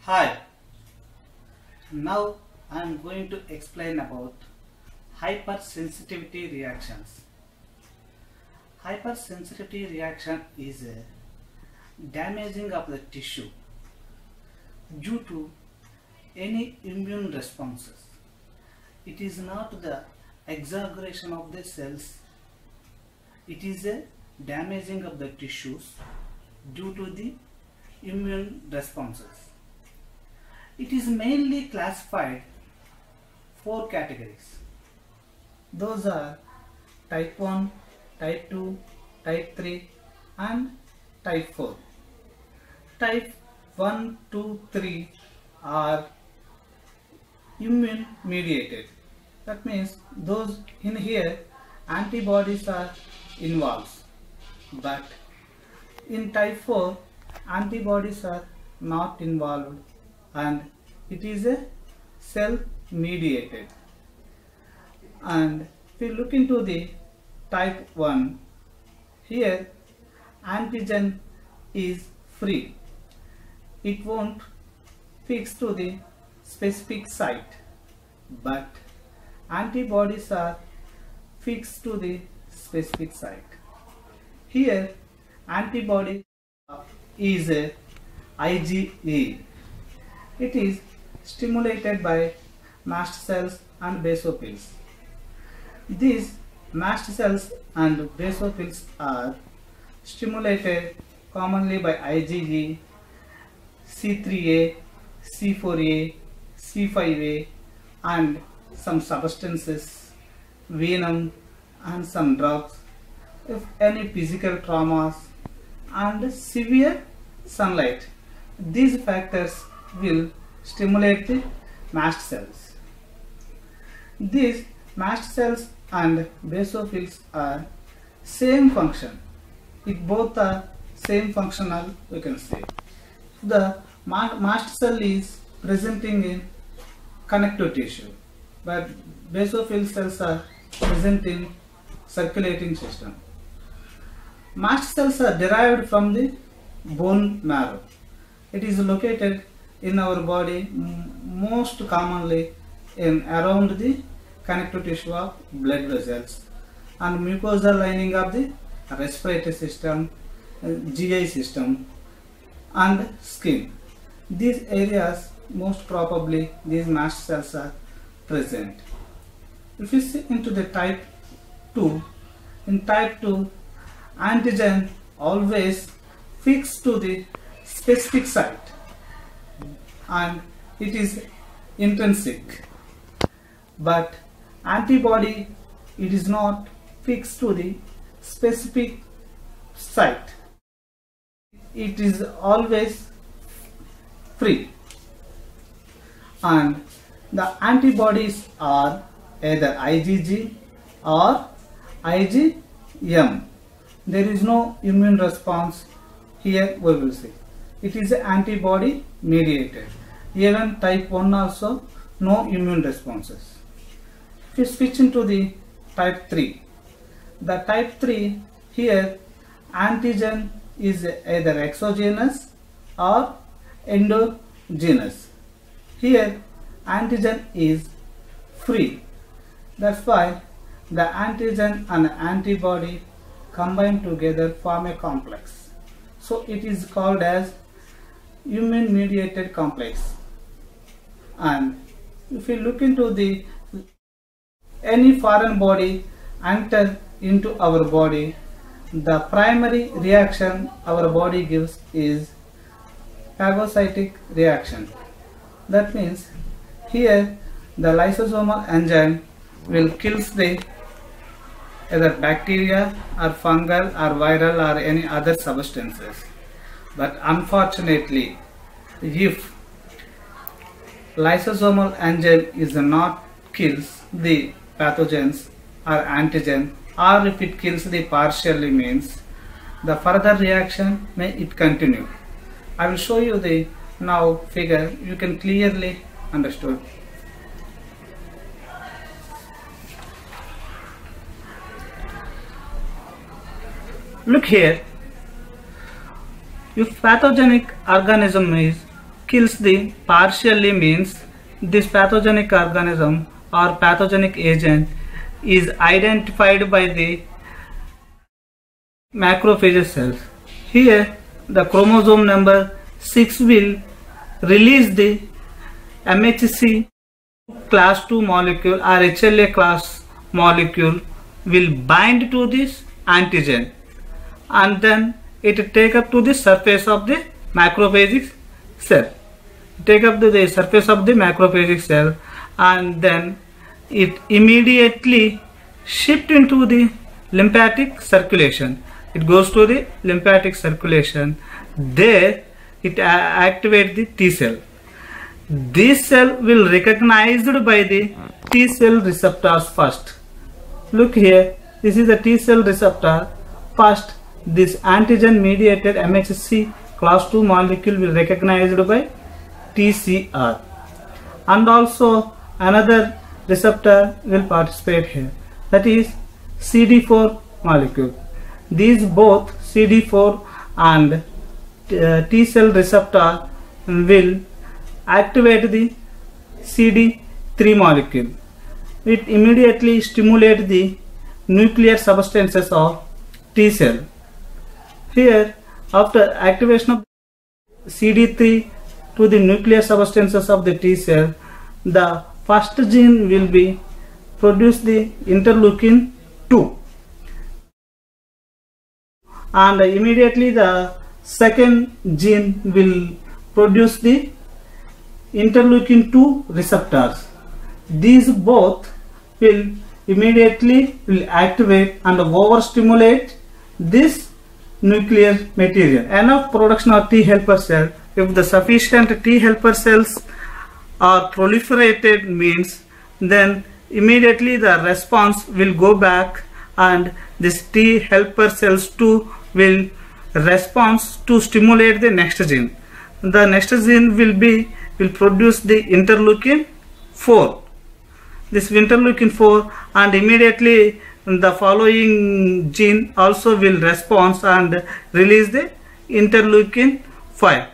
Hi, now I am going to explain about hypersensitivity reactions. Hypersensitivity reaction is a damaging of the tissue due to any immune responses. It is not the exaggeration of the cells, it is a damaging of the tissues due to the immune responses. It is mainly classified 4 categories. Those are type 1, type 2, type 3 and type 4. Type 1, 2, 3 are immune mediated. That means those in here antibodies are involved. But in type 4 antibodies are not involved and it is a cell mediated. And if we look into the type 1, here antigen is free. It won't fix to the specific site, but antibodies are fixed to the specific site. Here antibody is a IgE. It is stimulated by mast cells and basophils. These mast cells and basophils are stimulated commonly by IgE, C3A, C4A, C5A and some substances, venom and some drugs, if any physical traumas and severe sunlight. These factors will stimulate the mast cells. These mast cells and basophils are same function. It both are same functional, we can say. The mast cell is presenting in connective tissue, but basophil cells are present in circulating system. Mast cells are derived from the bone marrow. It is located in our body most commonly in around the connective tissue of blood vessels and mucosal lining of the respiratory system, GI system and skin. These areas most probably these mast cells are present. If you see into the type 2, in type 2 antigen always fixed to the specific site and it is intrinsic, but antibody it is not fixed to the specific site. It is always free and the antibodies are either IgG or IgM. There is no immune response here, we will see. It is antibody mediated. Even type 1 also no immune responses. If you switch into the type 3, the type 3 here antigen is either exogenous or endogenous. Here antigen is free. That's why the antigen and antibody combine together form a complex. So it is called as immune mediated complex. And if you look into the any foreign body enter into our body, the primary reaction our body gives is phagocytic reaction. That means here the lysosomal enzyme will kill the either bacteria or fungal or viral or any other substances. But unfortunately, if lysosomal enzyme is not kills the pathogens or antigen, or if it kills the partially means the further reaction may it continue. I will show you the now figure, you can clearly understood. Look here, if pathogenic organism is kills the partially means this pathogenic organism or pathogenic agent is identified by the macrophage cells. Here the chromosome number 6 will release the MHC class 2 molecule or HLA class molecule will bind to this antigen, and then it take up to the surface of the macrophagic cell. Take up to the surface of the macrophagic cell, and then it immediately shift into the lymphatic circulation. It goes to the lymphatic circulation. There it activates the T cell. This cell will recognized by the T cell receptors first. Look here, this is the T cell receptor. First, this antigen mediated MHC class 2 molecule will recognized by TCR, and also another receptor will participate here, that is CD4 molecule. These both CD4 and T cell receptor will activate the CD3 molecule. It immediately stimulates the nuclear substances of T cell. Here, after activation of CD3 to the nuclear substances of the T cell, the first gene will be produce the interleukin 2, and immediately the second gene will produce the interleukin 2 receptors. These both will immediately activate and overstimulate this nuclear material. Enough production of T helper cell. If the sufficient T helper cells are proliferated means, then immediately the response will go back, and this T helper cells too will respond to stimulate the next gene. The next gene will produce the interleukin 4. This interleukin 4, and immediately the following gene also will respond and release the interleukin 5.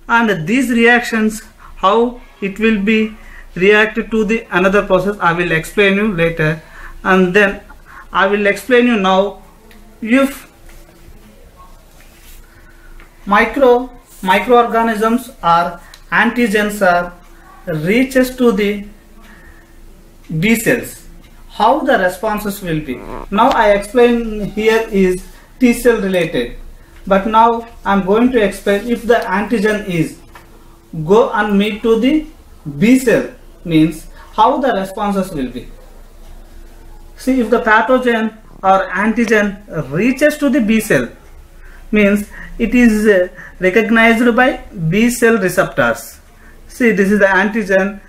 And these reactions, how it will be reacted to the another process, I will explain you later. And then I will explain you now, if microorganisms or antigens are reaches to the B cells, how the responses will be. Now I explain here is T cell related, but now I am going to explain if the antigen is go and meet to the B cell, means how the responses will be. See, if the pathogen or antigen reaches to the B cell, means it is recognized by B cell receptors. See, this is the antigen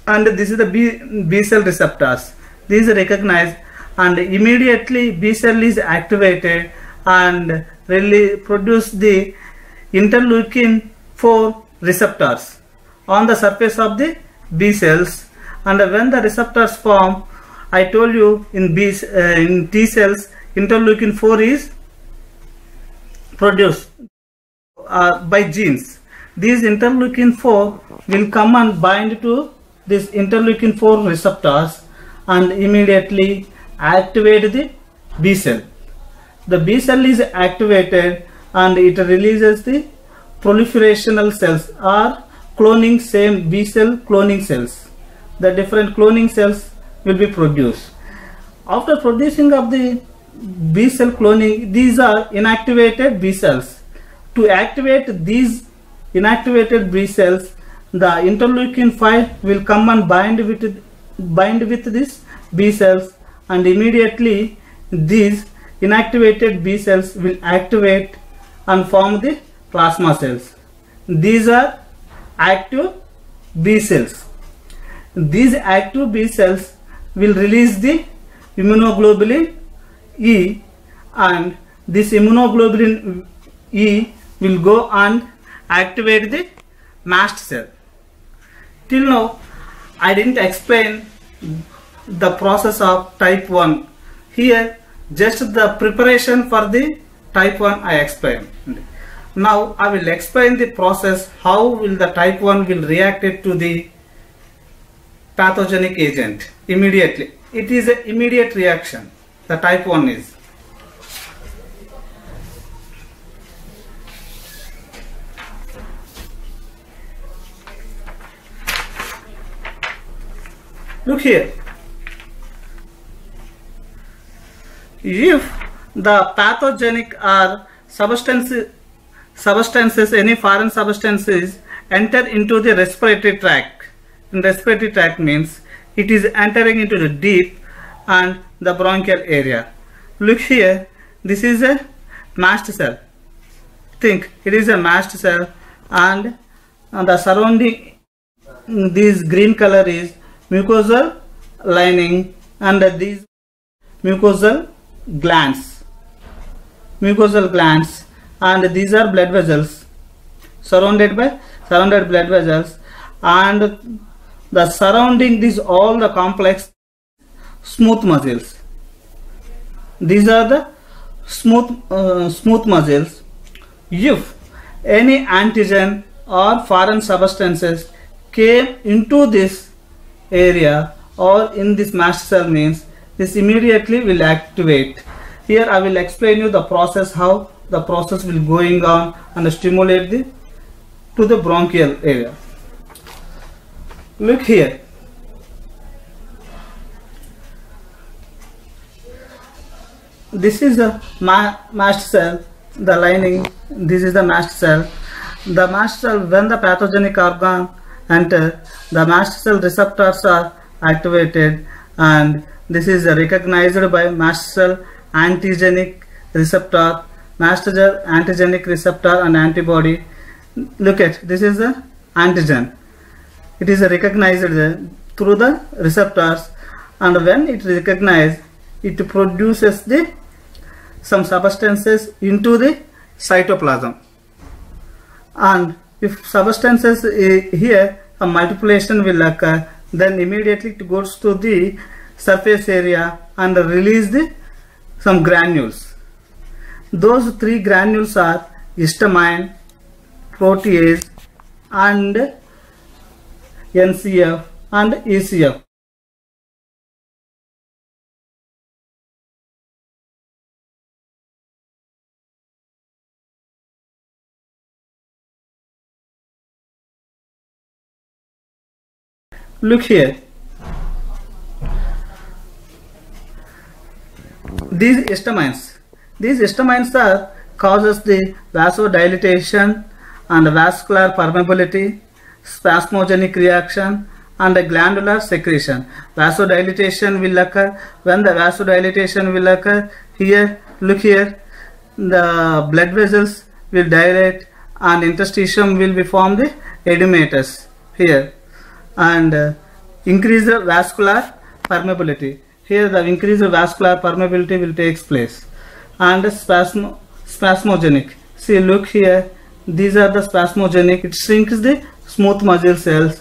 and this is the B cell receptors. These are recognized, and immediately B cell is activated and really produce the interleukin 4 receptors on the surface of the B cells. And when the receptors form, I told you in T cells, interleukin 4 is produced by genes. These interleukin 4 will come and bind to this interleukin 4 receptors and immediately activate the B cell. The B cell is activated and it releases the proliferational cells or cloning, same B cell cloning cells. The different cloning cells will be produced. After producing of the B cell cloning, these are inactivated B cells. To activate these inactivated B cells, the interleukin 5 will come and bind with this B cells, and immediately these inactivated B cells will activate and form the plasma cells. These are active B cells. These active B cells will release the immunoglobulin E, and this immunoglobulin E will go and activate the mast cell. Till now I didn't explain the process of type 1. Here just the preparation for the type 1 I explained. Now I will explain the process how will the type 1 will react it to the pathogenic agent immediately. It is an immediate reaction. The type 1 is. Look here. If the pathogenic or substances, any foreign substances enter into the respiratory tract. In respiratory tract means it is entering into the deep and the bronchial area. Look here, this is a mast cell. Think it is a mast cell, and the surrounding this green color is mucosal lining, and these mucosal glands, and these are blood vessels, surrounded blood vessels, and the surrounding these all the complex smooth muscles. These are the smooth muscles. If any antigen or foreign substances came into this area or in this mast cell means this immediately will activate. Here I will explain you the process, how the process will going on and stimulate to the bronchial area. Look here. This is a mast cell, the lining. This is the mast cell. The mast cell, when the pathogenic organ enter, the mast cell receptors are activated, and this is recognized by mast cell antigenic receptor, antigenic receptor and antibody. Look at, this is the antigen. It is recognized through the receptors, and when it recognizes, it produces some substances into the cytoplasm. And if substances here a multiplication will occur, then immediately it goes to the surface area and release some granules. Those three granules are histamine, protease, and NCF and ECF. Look here. These histamines are causes the vasodilatation and vascular permeability, spasmogenic reaction, and glandular secretion. Vasodilatation will occur. When the vasodilatation will occur, here, look here, the blood vessels will dilate and interstitium will be formed the edematous here, and increase the vascular permeability. Here the increased vascular permeability will take place, and spasmogenic. See, look here, these are the spasmogenic. It shrinks the smooth muscle cells,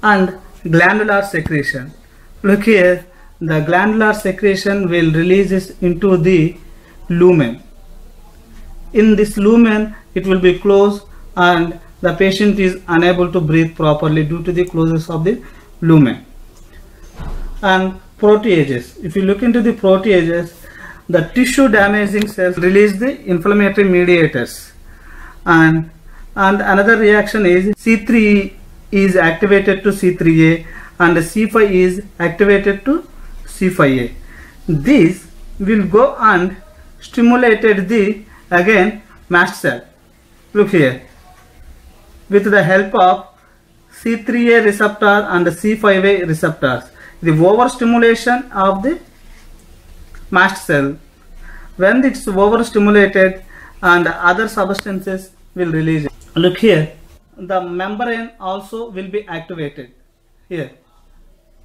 and glandular secretion. Look here, the glandular secretion will release this into the lumen. In this lumen, it will be closed, and the patient is unable to breathe properly due to the closeness of the lumen. And proteases. If you look into the proteases, the tissue damaging cells release the inflammatory mediators, and another reaction is C3 is activated to C3A, and C5 is activated to C5A. This will go and stimulated the again mast cell. Look here, with the help of C3A receptor and C5A receptors. The overstimulation of the mast cell, when it's overstimulated, and other substances will release it. Look here, the membrane also will be activated. Here,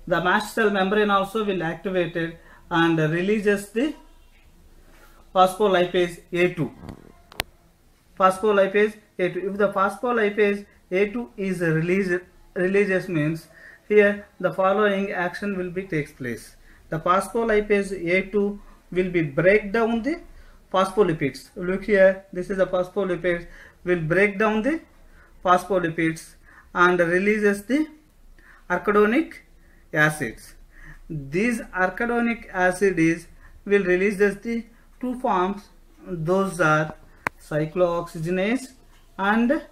the mast cell membrane also will activated and releases the phospholipase A2. Phospholipase A2. If the phospholipase A2 is releases means here the following action will be takes place. The phospholipase A2 will be break down the phospholipids. Look here, this is the phospholipids. will break down the phospholipids and releases the arachidonic acids. These arachidonic acids will release the two forms. Those are cyclooxygenase and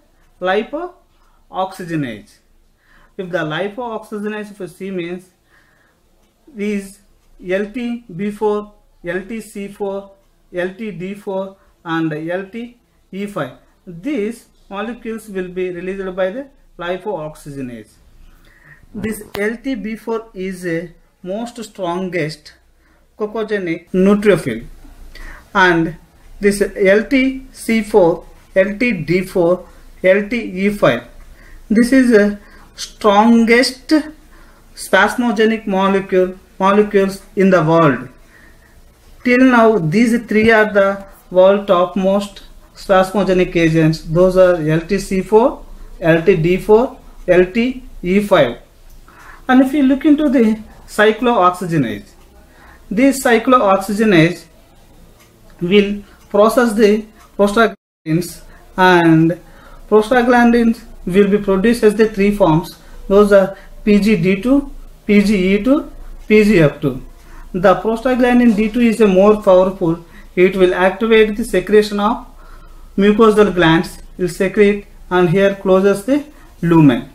lipooxygenase. If the lipooxygenase of C means these LTB4, LTC4, LTD4 and LTE5. These molecules will be released by the lipooxygenase. This LTB4 is a most strongest cocogenic neutrophil, and this LTC4, LTD4, LTE5, this is a strongest spasmogenic molecules in the world. Till now, these three are the world topmost spasmogenic agents. Those are LTC4, LTD4, LTE5. And if you look into the cyclooxygenase, this cyclooxygenase will process the prostaglandins, and prostaglandins will be produced as the three forms. Those are PGD2, PGE2, PGF2. The prostaglandin D2 is a more powerful. It will activate the secretion of mucosal glands, will secrete, and here closes the lumen.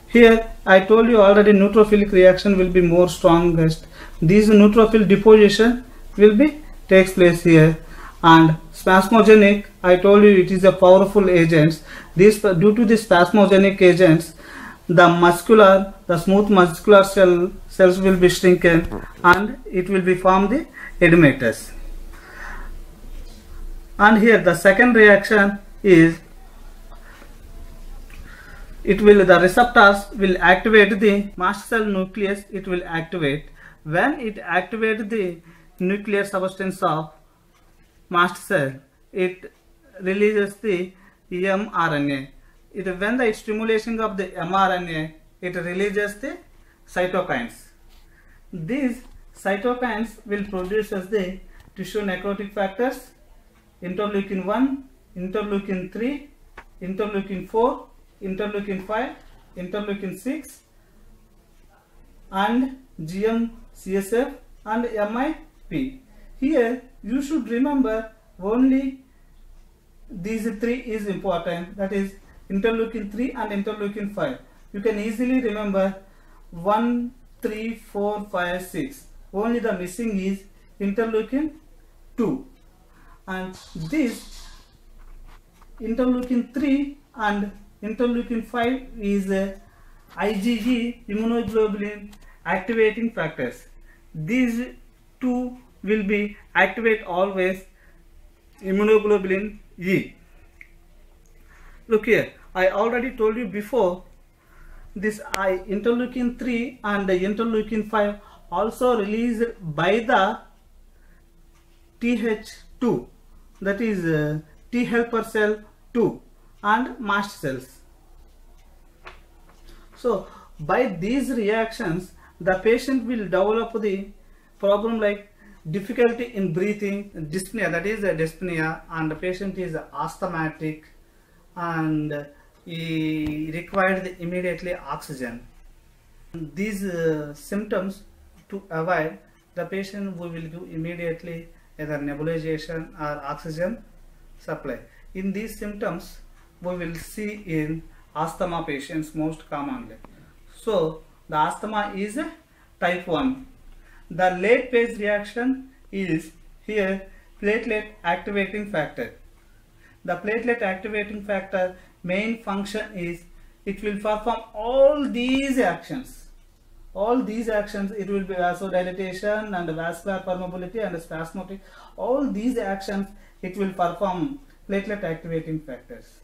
Here I told you already neutrophilic reaction will be more strongest. This neutrophil deposition will be takes place here, and spasmogenic, I told you it is a powerful agent. This due to the spasmogenic agents, the smooth muscular cells will be shrinking, and it will be form the edematous. And here the second reaction is the receptors will activate the mast cell nucleus. It will activate. When it activates the nuclear substance of mast cell, it releases the mRNA. When the stimulation of the mRNA, it releases the cytokines. These cytokines will produce as the tissue necrotic factors, interleukin 1, interleukin 3, interleukin 4, interleukin 5, interleukin 6, and GM-CSF and MIP. Here you should remember only these three is important, that is interleukin 3 and interleukin 5. You can easily remember 1, 3, 4, 5, 6. Only the missing is interleukin 2, and this interleukin 3 and interleukin 5 is IgE, immunoglobulin activating factors. These two will be activate always immunoglobulin E. Look here, I already told you before, this interleukin 3 and the interleukin 5 also released by the Th2, that is T helper cell 2 and mast cells. So by these reactions, the patient will develop the problem like difficulty in breathing, dyspnea, that is dyspnea, and the patient is asthmatic, and he required immediately oxygen. These symptoms, to avoid, the patient we will give immediately either nebulization or oxygen supply. In these symptoms we will see in asthma patients most commonly. So the asthma is type 1. The late phase reaction is here platelet activating factor. The platelet activating factor main function is it will perform all these actions. All these actions, it will be vasodilatation and vascular permeability and spasmodic. All these actions it will perform platelet activating factors.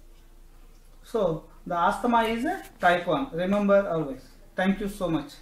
So the asthma is a type 1. Remember always. Thank you so much.